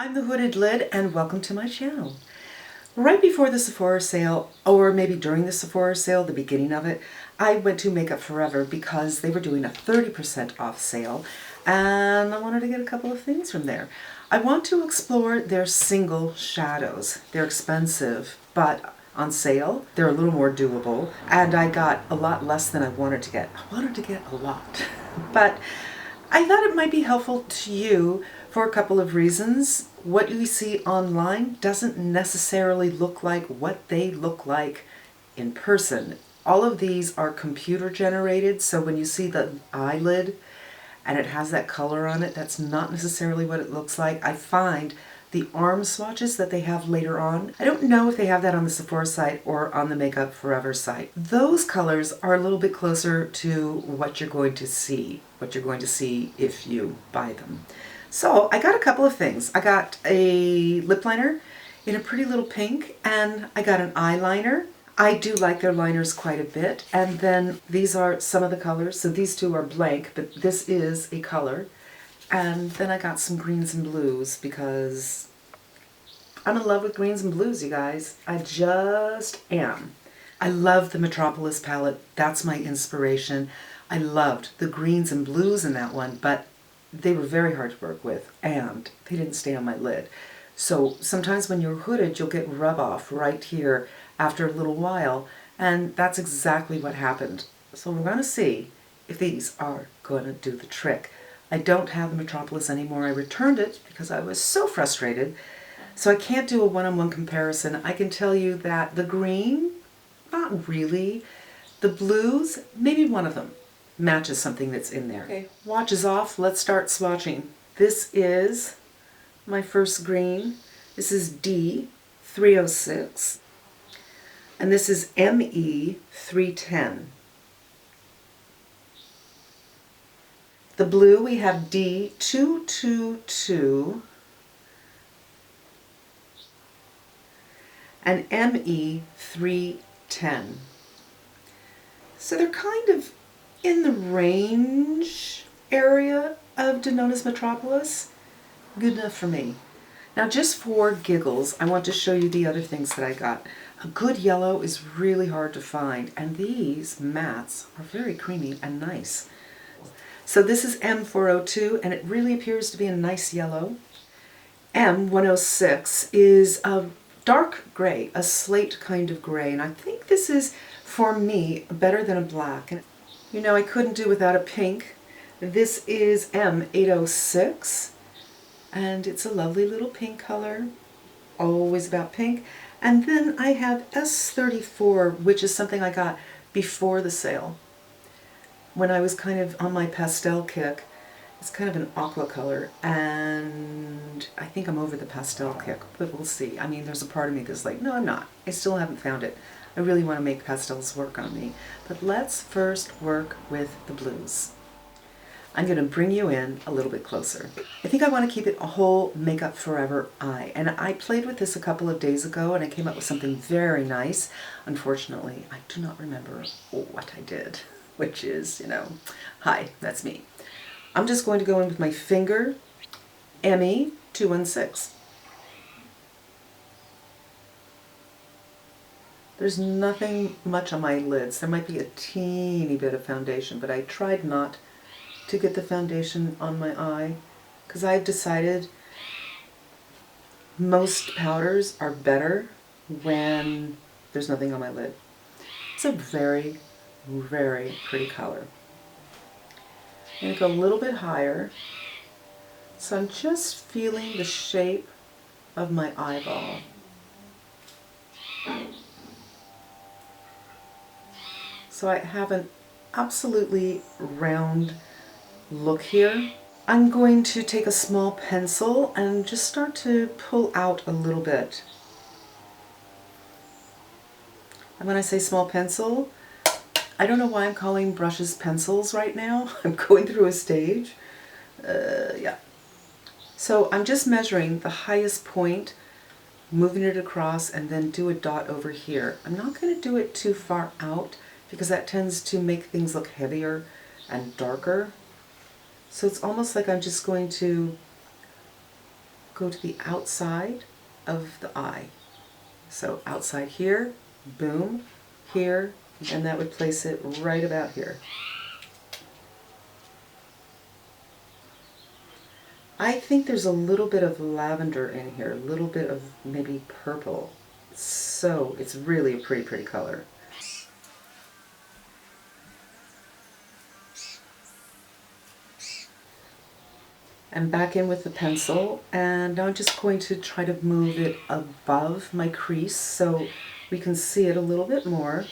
I'm the Hooded Lid and welcome to my channel. Right before the Sephora sale, or maybe during the Sephora sale, the beginning of it, I went to Makeup Forever because they were doing a 30% off sale and I wanted to get a couple of things from there. I want to explore their single shadows. They're expensive, but on sale, they're a little more doable, and I got a lot less than I wanted to get. I wanted to get a lot, but I thought it might be helpful to you for a couple of reasons. What you see online doesn't necessarily look like what they look like in person. All of these are computer generated, so when you see the eyelid and it has that color on it, that's not necessarily what it looks like. I find the arm swatches that they have later on, I don't know if they have that on the Sephora site or on the Makeup Forever site. Those colors are a little bit closer to what you're going to see if you buy them. So I got a couple of things. I got a lip liner in a pretty little pink, and I got an eyeliner. I do like their liners quite a bit. And then these are some of the colors. So these two are blank, but this is a color. And then I got some greens and blues because I'm in love with greens and blues, you guys. I just am. I love the Metropolis palette. That's my inspiration. I loved the greens and blues in that one, but they were very hard to work with and they didn't stay on my lid. So sometimes when you're hooded, you'll get rub off right here after a little while, and that's exactly what happened. So we're going to see if these are going to do the trick. I don't have the Metropolis anymore. I returned it because I was so frustrated. So I can't do a one-on-one comparison. I can tell you that the green, not really. The blues, maybe one of them matches something that's in there. Okay, watch is off. Let's start swatching. This is my first green. This is D306. And this is ME310. The blue, we have D222 and ME310. So they're kind of in the range area of Denona's Metropolis. Good enough for me. Now, just for giggles, I want to show you the other things that I got. A good yellow is really hard to find, and these mattes are very creamy and nice. So this is M402, and it really appears to be a nice yellow. M106 is a dark gray, a slate kind of gray, and I think this is, for me, better than a black. And you know, I couldn't do without a pink. This is M806, and it's a lovely little pink color, always about pink. And then I have S34, which is something I got before the sale, when I was kind of on my pastel kick. It's kind of an aqua color, and I think I'm over the pastel kick, but we'll see. I mean, there's a part of me that's like, no, I'm not. I still haven't found it. I really want to make pastels work on me. But let's first work with the blues. I'm going to bring you in a little bit closer. I think I want to keep it a whole Makeup Forever eye. And I played with this a couple of days ago and I came up with something very nice. Unfortunately, I do not remember what I did, which is, you know, hi, that's me. I'm just going to go in with my finger, ME216. There's nothing much on my lids. There might be a teeny bit of foundation, but I tried not to get the foundation on my eye because I've decided most powders are better when there's nothing on my lid. It's a very, very pretty color. I'm going to go a little bit higher. So I'm just feeling the shape of my eyeball. So I have an absolutely round look here. I'm going to take a small pencil and just start to pull out a little bit. And when I say small pencil, I don't know why I'm calling brushes pencils right now. I'm going through a stage. Yeah. So I'm just measuring the highest point, moving it across, and then do a dot over here. I'm not going to do it too far out because that tends to make things look heavier and darker. So it's almost like I'm just going to go to the outside of the eye. So outside here, boom, here, and that would place it right about here. I think there's a little bit of lavender in here, a little bit of maybe purple. So it's really a pretty, pretty color. I'm back in with the pencil, and now I'm just going to try to move it above my crease so we can see it a little bit more.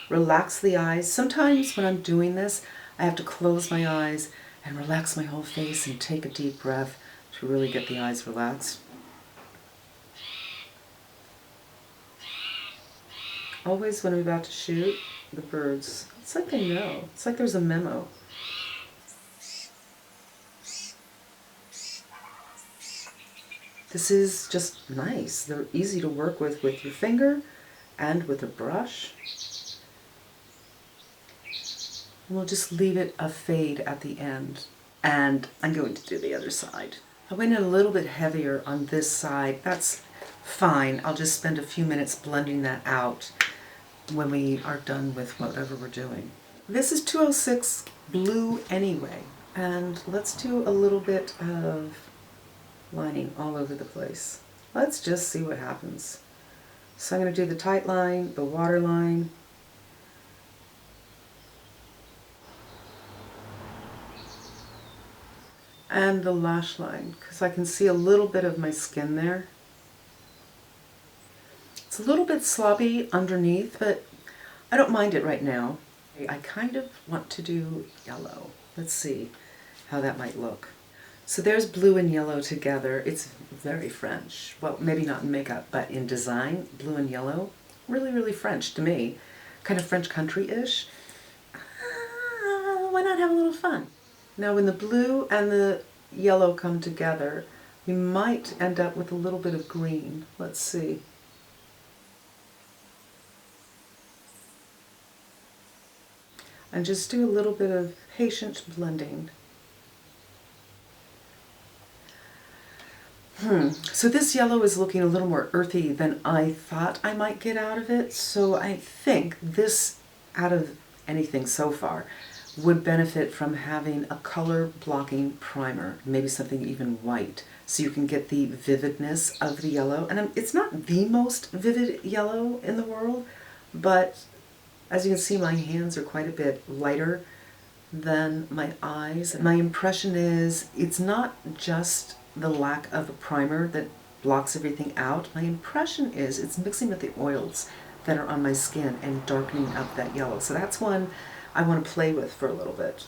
Relax the eyes. Sometimes when I'm doing this, I have to close my eyes and relax my whole face and take a deep breath to really get the eyes relaxed. Always when I'm about to shoot, the birds, it's like they know. It's like there's a memo. This is just nice. They're easy to work with your finger and with a brush. And we'll just leave it a fade at the end. And I'm going to do the other side. I went in a little bit heavier on this side. That's fine. I'll just spend a few minutes blending that out when we are done with whatever we're doing. This is 206 blue anyway. And let's do a little bit of lining all over the place. Let's just see what happens. So I'm going to do the tight line, the water line, and the lash line, because I can see a little bit of my skin there. It's a little bit sloppy underneath, but I don't mind it right now. I kind of want to do yellow. Let's see how that might look. So there's blue and yellow together. It's very French. Well, maybe not in makeup, but in design, blue and yellow. Really, really French to me. Kind of French country-ish. Why not have a little fun? Now when the blue and the yellow come together, we might end up with a little bit of green. Let's see. And just do a little bit of patient blending. So this yellow is looking a little more earthy than I thought I might get out of it. So I think this, out of anything so far, would benefit from having a color blocking primer, maybe something even white, so you can get the vividness of the yellow. And it's not the most vivid yellow in the world, but as you can see, my hands are quite a bit lighter than my eyes. My impression is it's not just the lack of a primer that blocks everything out. My impression is it's mixing with the oils that are on my skin and darkening up that yellow. So that's one I want to play with for a little bit.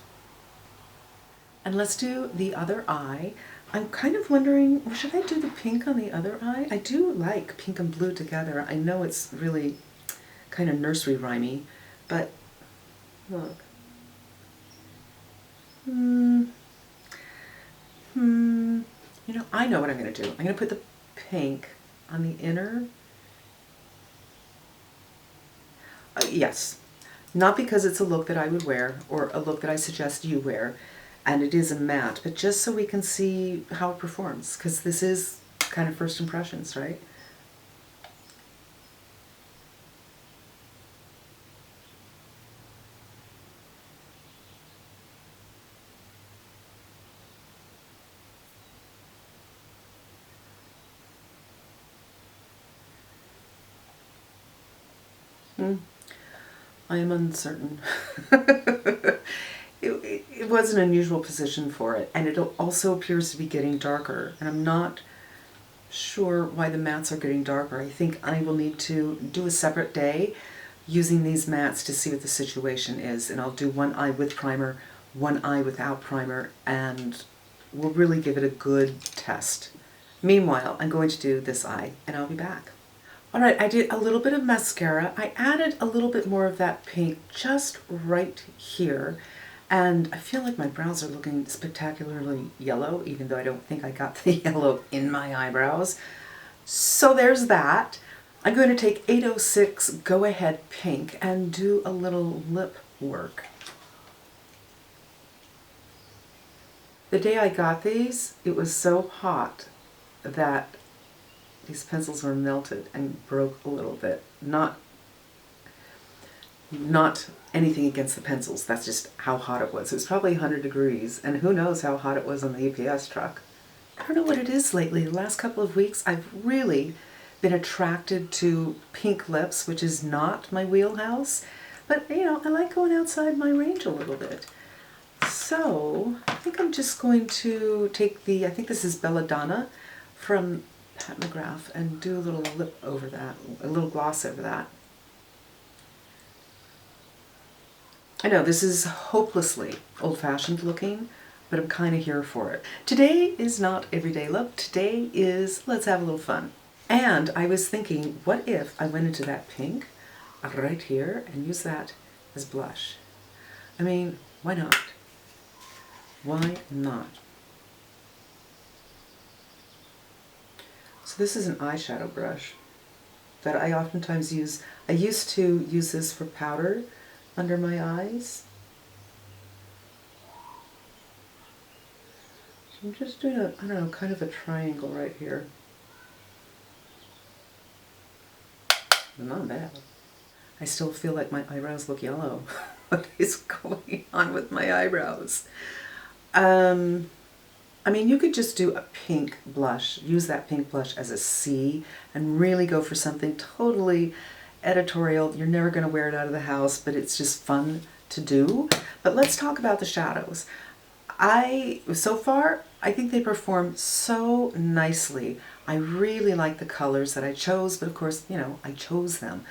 And let's do the other eye. I'm kind of wondering, should I do the pink on the other eye? I do like pink and blue together. I know it's really kind of nursery rhymey, but look. You know, I know what I'm going to do. I'm going to put the pink on the inner. Yes. Not because it's a look that I would wear or a look that I suggest you wear, and it is a matte, but just so we can see how it performs, because this is kind of first impressions, right? I am uncertain. It was an unusual position for it, and it also appears to be getting darker, and I'm not sure why the mattes are getting darker. I think I will need to do a separate day using these mattes to see what the situation is, and I'll do one eye with primer, one eye without primer, and we'll really give it a good test. Meanwhile, I'm going to do this eye, and I'll be back. All right, I did a little bit of mascara. I added a little bit more of that pink just right here. And I feel like my brows are looking spectacularly yellow, even though I don't think I got the yellow in my eyebrows. So there's that. I'm going to take 806 Go Ahead Pink and do a little lip work. The day I got these, it was so hot that these pencils were melted and broke a little bit. Not anything against the pencils, that's just how hot it was. It was probably 100 degrees, and who knows how hot it was on the UPS truck. I don't know what it is lately. The last couple of weeks, I've really been attracted to pink lips, which is not my wheelhouse, but you know, I like going outside my range a little bit. So I think I'm just going to take the, I think this is Belladonna from Pat McGrath, and do a little lip over that, a little gloss over that. I know this is hopelessly old-fashioned looking, but I'm kind of here for it. Today is not everyday look. Today is let's have a little fun. And I was thinking, what if I went into that pink right here and used that as blush? I mean, why not? Why not? So this is an eyeshadow brush that I oftentimes use. I used to use this for powder under my eyes. So I'm just doing a, I don't know, kind of a triangle right here. Not bad. I still feel like my eyebrows look yellow. What is going on with my eyebrows? I mean, you could just do a pink blush, use that pink blush as a C, and really go for something totally editorial. You're never going to wear it out of the house, but it's just fun to do. But let's talk about the shadows. So far, I think they perform so nicely. I really like the colors that I chose, but of course, you know, I chose them.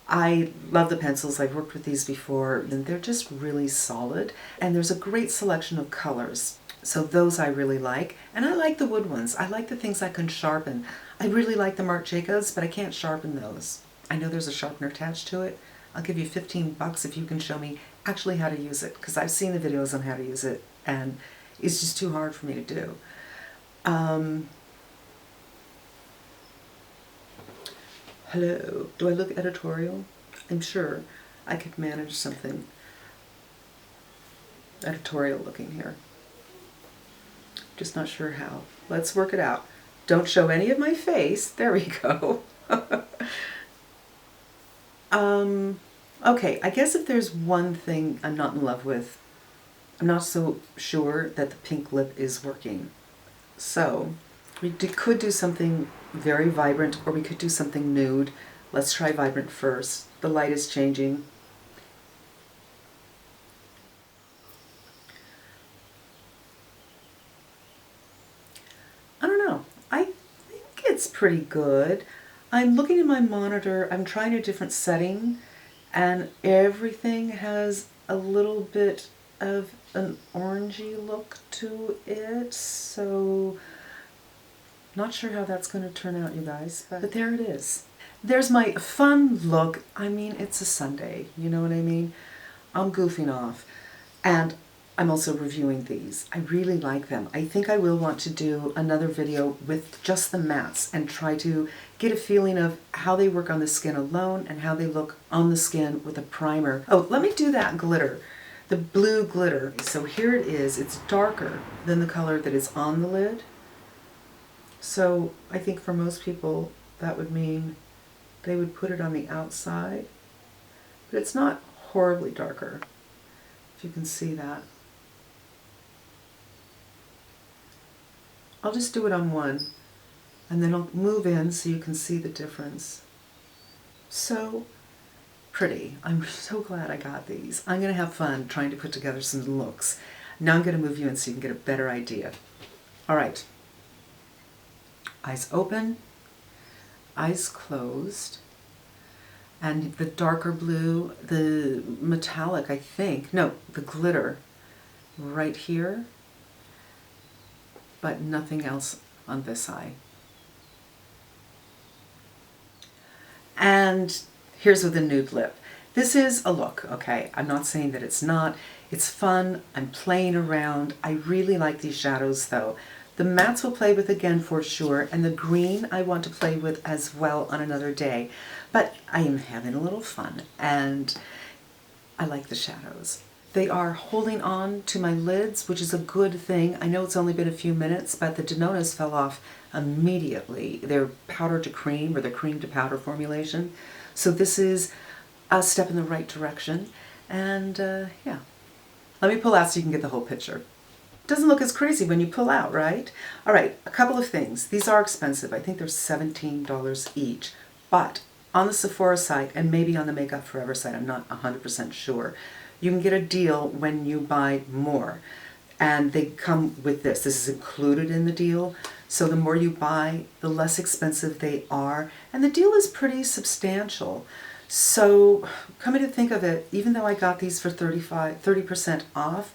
I love the pencils. I've worked with these before, and they're just really solid. And there's a great selection of colors. So those I really like. And I like the wood ones. I like the things I can sharpen. I really like the Marc Jacobs, but I can't sharpen those. I know there's a sharpener attached to it. I'll give you 15 bucks if you can show me actually how to use it, because I've seen the videos on how to use it, and it's just too hard for me to do. Hello, do I look editorial? I'm sure I could manage something editorial looking here. Just not sure how. Let's work it out. Don't show any of my face. There we go. Okay, I guess if there's one thing I'm not in love with, I'm not so sure that the pink lip is working. So we could do something very vibrant, or we could do something nude. Let's try vibrant first. The light is changing. I don't know. I think it's pretty good. I'm looking at my monitor. I'm trying a different setting, and everything has a little bit of an orangey look to it, so not sure how that's going to turn out, you guys, but there it is. There's my fun look. I mean, it's a Sunday, you know what I mean? I'm goofing off, and I'm also reviewing these. I really like them. I think I will want to do another video with just the mattes and try to get a feeling of how they work on the skin alone and how they look on the skin with a primer. Oh, let me do that glitter, the blue glitter. So here it is. It's darker than the color that is on the lid. So I think for most people that would mean they would put it on the outside, but it's not horribly darker, if you can see that. I'll just do it on one, and then I'll move in so you can see the difference. So pretty. I'm so glad I got these. I'm going to have fun trying to put together some looks. Now I'm going to move you in so you can get a better idea. All right. Eyes open, eyes closed, and the darker blue, the metallic, I think, no, the glitter right here, but nothing else on this eye. And here's with the nude lip. This is a look, okay? I'm not saying that it's not. It's fun. I'm playing around. I really like these shadows though. The mattes we'll play with again for sure, and the green I want to play with as well on another day. But I am having a little fun, and I like the shadows. They are holding on to my lids, which is a good thing. I know it's only been a few minutes, but the Denonas fell off immediately. They're powder to cream, or the cream to powder formulation. So this is a step in the right direction. And yeah, let me pull out so you can get the whole picture. Doesn't look as crazy when you pull out, right? All right, a couple of things. These are expensive. I think they're $17 each. But on the Sephora site, and maybe on the Makeup Forever site, I'm not 100% sure, you can get a deal when you buy more. And they come with this. This is included in the deal. So the more you buy, the less expensive they are. And the deal is pretty substantial. So coming to think of it, even though I got these for 30% off,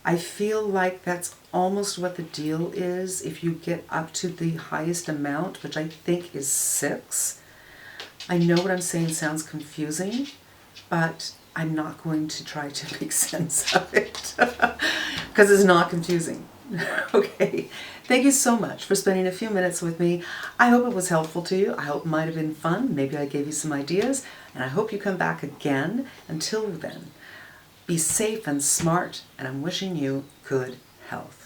I feel like that's almost what the deal is if you get up to the highest amount, which I think is 6. I know what I'm saying sounds confusing, but I'm not going to try to make sense of it because it's not confusing. Okay, thank you so much for spending a few minutes with me. I hope it was helpful to you. I hope it might have been fun. Maybe I gave you some ideas, and I hope you come back again. Until then, be safe and smart, and I'm wishing you good health.